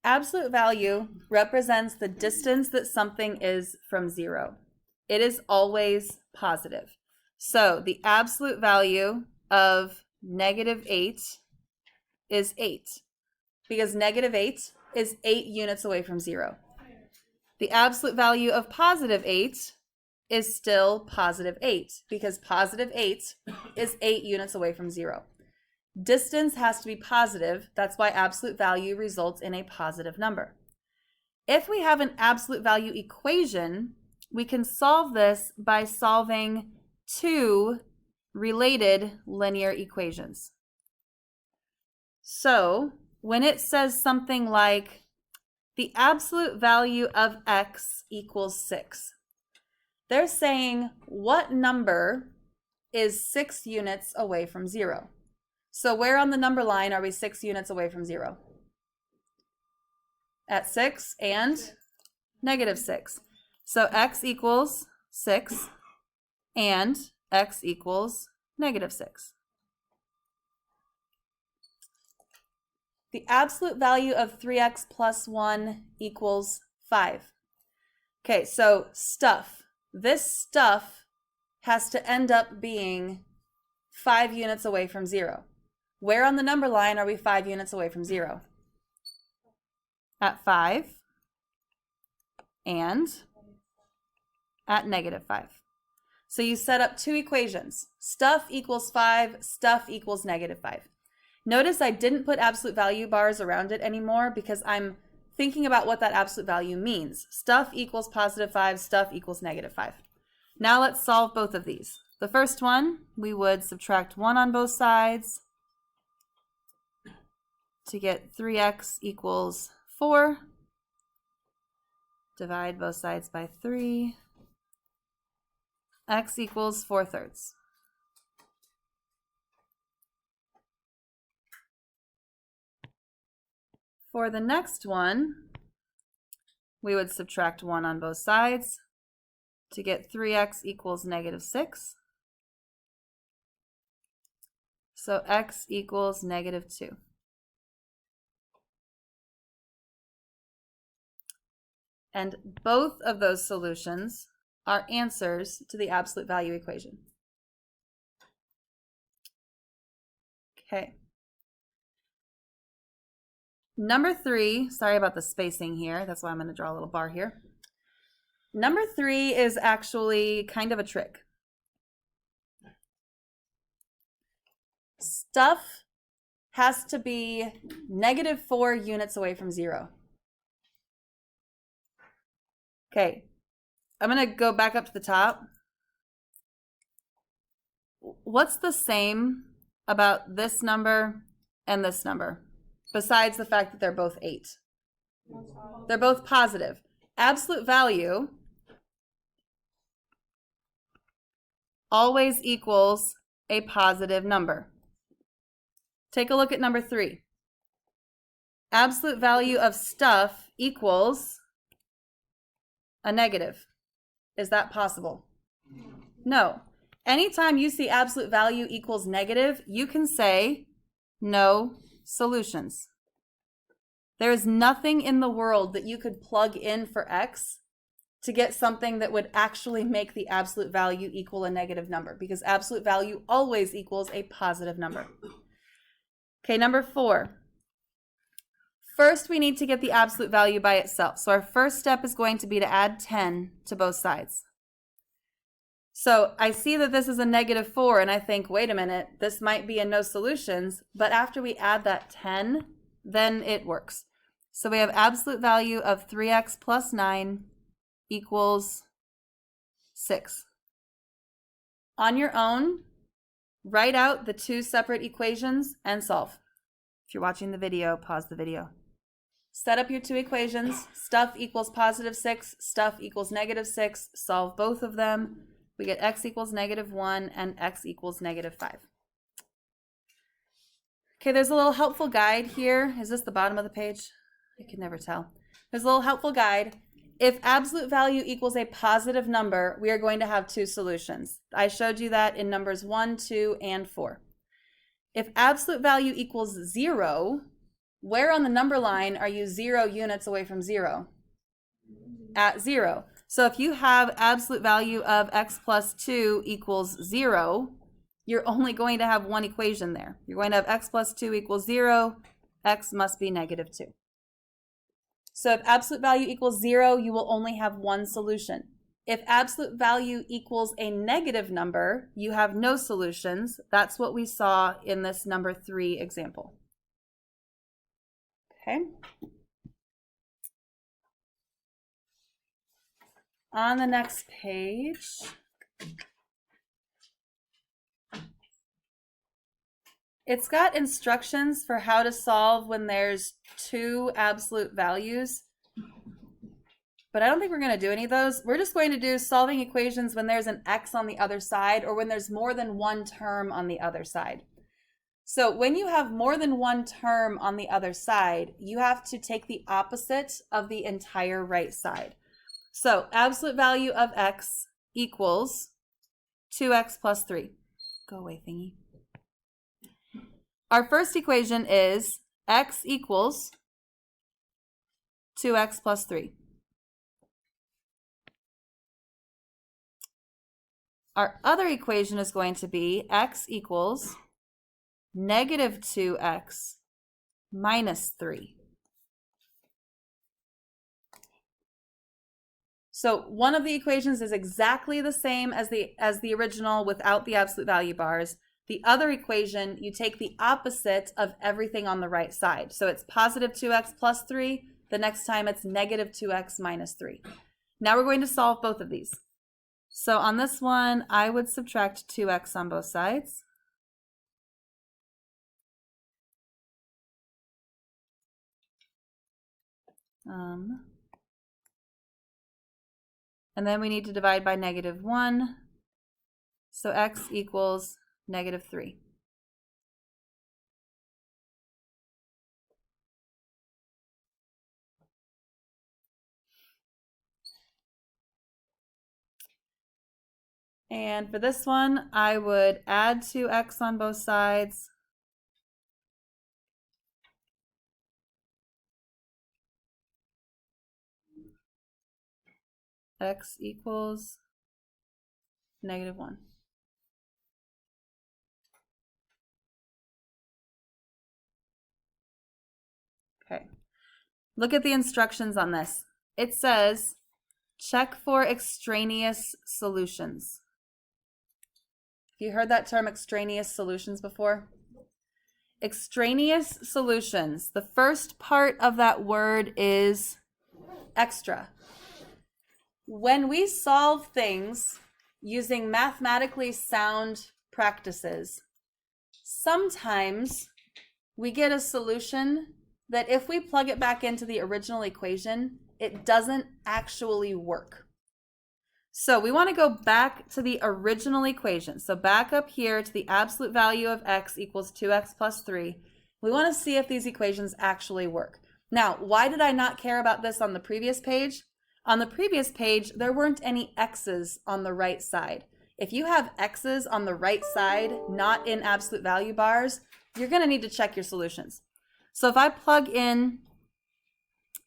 Absolute value represents the distance that something is from 0. It is always positive. So the absolute value of -8 is 8, because -8 is 8 units away from 0. The absolute value of +8 is still +8, because +8 is 8 units away from 0. Distance has to be positive. That's why absolute value results in a positive number. If we have an absolute value equation, we can solve this by solving two related linear equations. So when it says something like the absolute value of x equals 6, they're saying what number is 6 units away from 0? So where on the number line are we 6 units away from 0? At 6 and -6. So x equals 6 and x equals -6. The absolute value of 3x plus 1 equals 5. Okay, so stuff. This stuff has to end up being 5 units away from 0. Where on the number line are we 5 units away from 0? At 5 and at -5. So you set up two equations. Stuff equals 5, stuff equals -5. Notice I didn't put absolute value bars around it anymore because I'm thinking about what that absolute value means. Stuff equals +5, stuff equals -5. Now let's solve both of these. The first one, we would subtract 1 on both sides to get 3x equals 4. Divide both sides by 3. X equals 4/3. For the next one, we would subtract 1 on both sides to get 3x equals -6. So x equals -2. And both of those solutions are answers to the absolute value equation. Okay. Number 3, sorry about the spacing here. That's why I'm going to draw a little bar here. Number 3 is actually kind of a trick. Stuff has to be -4 units away from 0. Okay, I'm going to go back up to the top. What's the same about this number and this number, besides the fact that they're both 8? They're both positive. Absolute value always equals a positive number. Take a look at number 3. Absolute value of stuff equals a negative. Is that possible? No. Anytime you see absolute value equals negative, you can say no solutions. There is nothing in the world that you could plug in for x to get something that would actually make the absolute value equal a negative number, because absolute value always equals a positive number. Okay, number 4. First, we need to get the absolute value by itself. So our first step is going to be to add 10 to both sides. So I see that this is a -4, and I think, wait a minute, this might be a no solutions. But after we add that 10, then it works. So we have absolute value of 3x plus 9 equals 6. On your own, write out the two separate equations and solve. If you're watching the video, pause the video. Set up your two equations. Stuff equals +6, stuff equals -6. Solve both of them. We get x equals -1 and x equals -5. Okay, there's a little helpful guide here. Is this the bottom of the page? I can never tell. There's a little helpful guide. If absolute value equals a positive number, we are going to have two solutions. I showed you that in numbers 1, 2, and 4. If absolute value equals 0, Where on the number line are you 0 units away from 0? At 0. So if you have absolute value of x plus 2 equals 0, you're only going to have one equation there. You're going to have x plus 2 equals 0, x must be negative 2. So if absolute value equals 0, you will only have one solution. If absolute value equals a negative number, you have no solutions. That's what we saw in this number 3 example. Okay. On the next page, it's got instructions for how to solve when there's two absolute values, but I don't think we're going to do any of those. We're just going to do solving equations when there's an x on the other side or when there's more than one term on the other side. So when you have more than one term on the other side, you have to take the opposite of the entire right side. So absolute value of x equals 2x plus 3. Go away, thingy. Our first equation is x equals 2x plus 3. Our other equation is going to be x equals negative 2x minus 3. So one of the equations is exactly the same as the original without the absolute value bars. The other equation, you take the opposite of everything on the right side. So it's positive 2x plus 3. The next time it's negative 2x minus 3. Now we're going to solve both of these. So on this one, I would subtract 2x on both sides. And then we need to divide by negative 1. So x equals negative 3. And for this one, I would add 2x on both sides. X equals negative 1. Okay. Look at the instructions on this. It says, check for extraneous solutions. Have you heard that term extraneous solutions before? Extraneous solutions. The first part of that word is extra. When we solve things using mathematically sound practices, sometimes we get a solution that if we plug it back into the original equation, it doesn't actually work. So we want to go back to the original equation. So back up here to the absolute value of x equals 2x plus 3. We want to see if these equations actually work. Now, why did I not care about this on the previous page? On the previous page, there weren't any x's on the right side. If you have x's on the right side, not in absolute value bars, you're going to need to check your solutions. So if I plug in,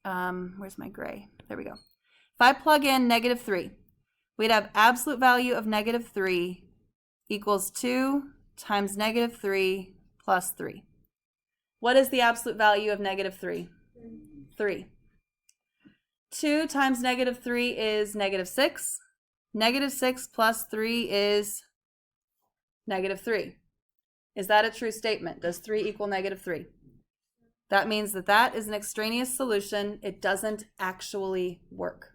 where's my gray? There we go. If I plug in negative 3, we'd have absolute value of negative 3 equals 2 times negative 3 plus 3. What is the absolute value of negative 3? 3. 2 times negative 3 is negative 6. Negative 6 plus 3 is negative 3. Is that a true statement? Does 3 equal negative 3? That means that that is an extraneous solution. It doesn't actually work.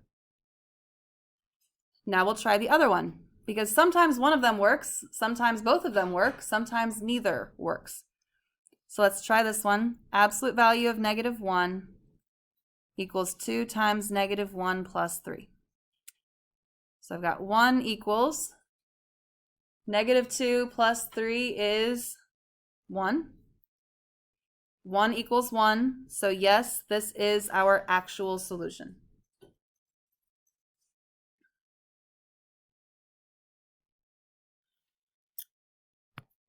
Now we'll try the other one, because sometimes one of them works, sometimes both of them work, sometimes neither works. So let's try this one. Absolute value of negative 1 equals 2 times negative 1 plus 3. So I've got 1 equals negative 2 plus 3 is 1. 1 equals 1. So yes, this is our actual solution.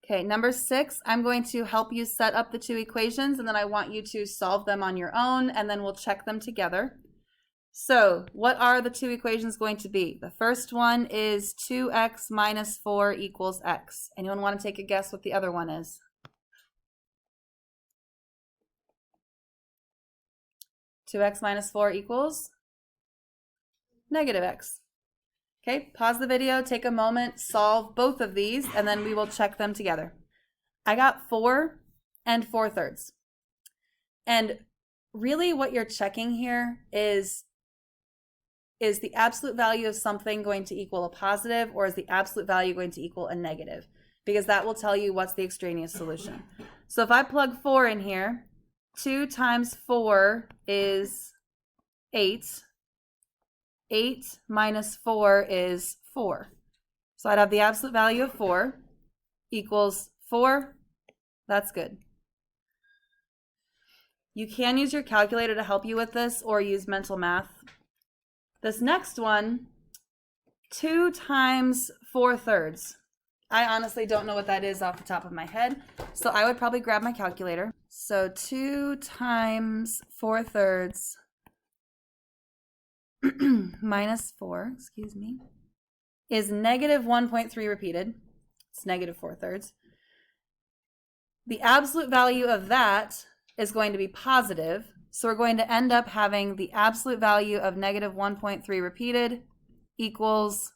Okay, number 6, I'm going to help you set up the two equations, and then I want you to solve them on your own, and then we'll check them together. So what are the two equations going to be? The first one is 2x minus 4 equals x. Anyone want to take a guess what the other one is? (2x minus 4 equals negative x). Okay, pause the video, take a moment, solve both of these, and then we will check them together. I got 4 and 4/3. And really what you're checking here is the absolute value of something going to equal a positive, or is the absolute value going to equal a negative? Because that will tell you what's the extraneous solution. So if I plug 4 in here, 2 times 4 is 8. 8 minus 4 is 4. So I'd have the absolute value of 4 equals 4. That's good. You can use your calculator to help you with this, or use mental math. This next one, 2 times 4/3. I honestly don't know what that is off the top of my head, so I would probably grab my calculator. So 2 times 4/3 minus 4, excuse me, is negative 1.3 repeated. It's negative 4/3. The absolute value of that is going to be positive, so we're going to end up having the absolute value of negative 1.3 repeated equals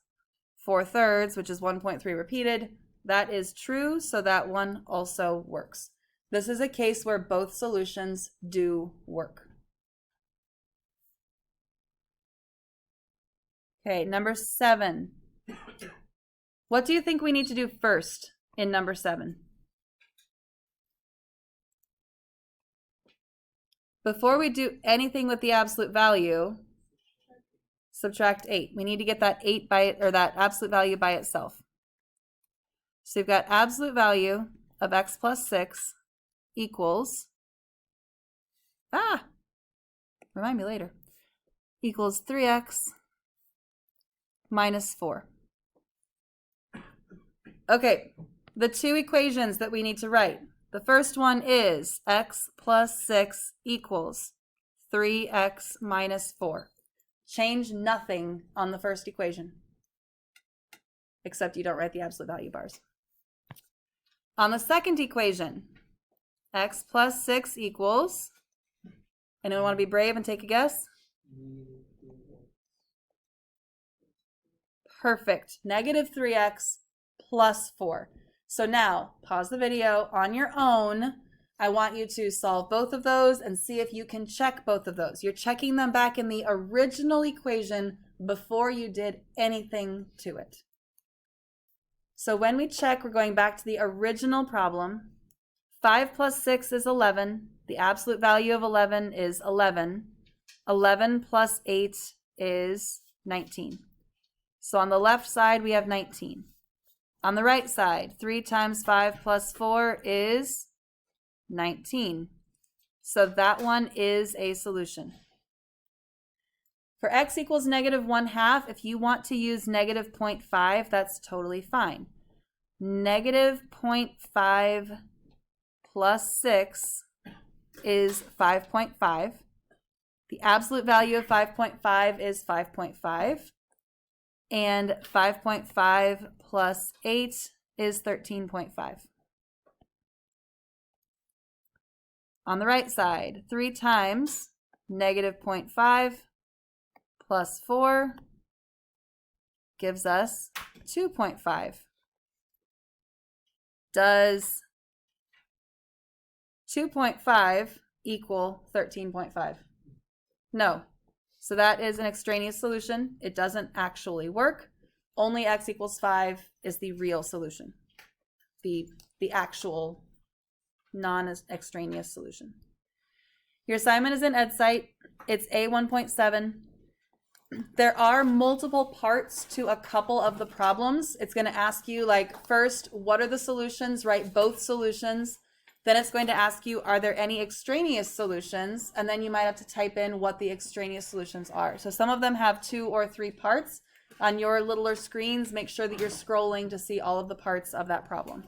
4/3, which is 1.3 repeated. That is true, so that one also works. This is a case where both solutions do work. Okay, number 7. What do you think we need to do first in number 7? Before we do anything with the absolute value, subtract 8. We need to get that 8 by it, or that absolute value by itself. So you've got absolute value of x plus 6 equals, remind me later, equals 3x minus 4. Okay, the two equations that we need to write. The first one is x plus 6 equals 3x minus 4. Change nothing on the first equation, except you don't write the absolute value bars. On the second equation, x plus 6 equals, anyone want to be brave and take a guess? Perfect, negative 3x plus 4. So now, pause the video on your own. I want you to solve both of those and see if you can check both of those. You're checking them back in the original equation before you did anything to it. So when we check, we're going back to the original problem. 5 plus 6 is 11. The absolute value of 11 is 11. 11 plus 8 is 19. So on the left side, we have 19. On the right side, 3 times 5 plus 4 is 19. So that one is a solution. For x equals negative 1/2, if you want to use negative 0.5, that's totally fine. Negative 0.5 plus 6 is 5.5. The absolute value of 5.5 is 5.5. And 5.5 plus 8 is 13.5. On the right side, 3 times negative 0.5 plus 4 gives us 2.5. Does 2.5 equal 13.5? No. So that is an extraneous solution. It doesn't actually work. Only x equals 5 is the real solution, the actual non-extraneous solution. Your assignment is in EdSite. It's A1.7. There are multiple parts to a couple of the problems. It's going to ask you, like, first, what are the solutions? Write both solutions. Then it's going to ask you, are there any extraneous solutions? And then you might have to type in what the extraneous solutions are. So some of them have 2 or 3 parts. On your littler screens, make sure that you're scrolling to see all of the parts of that problem.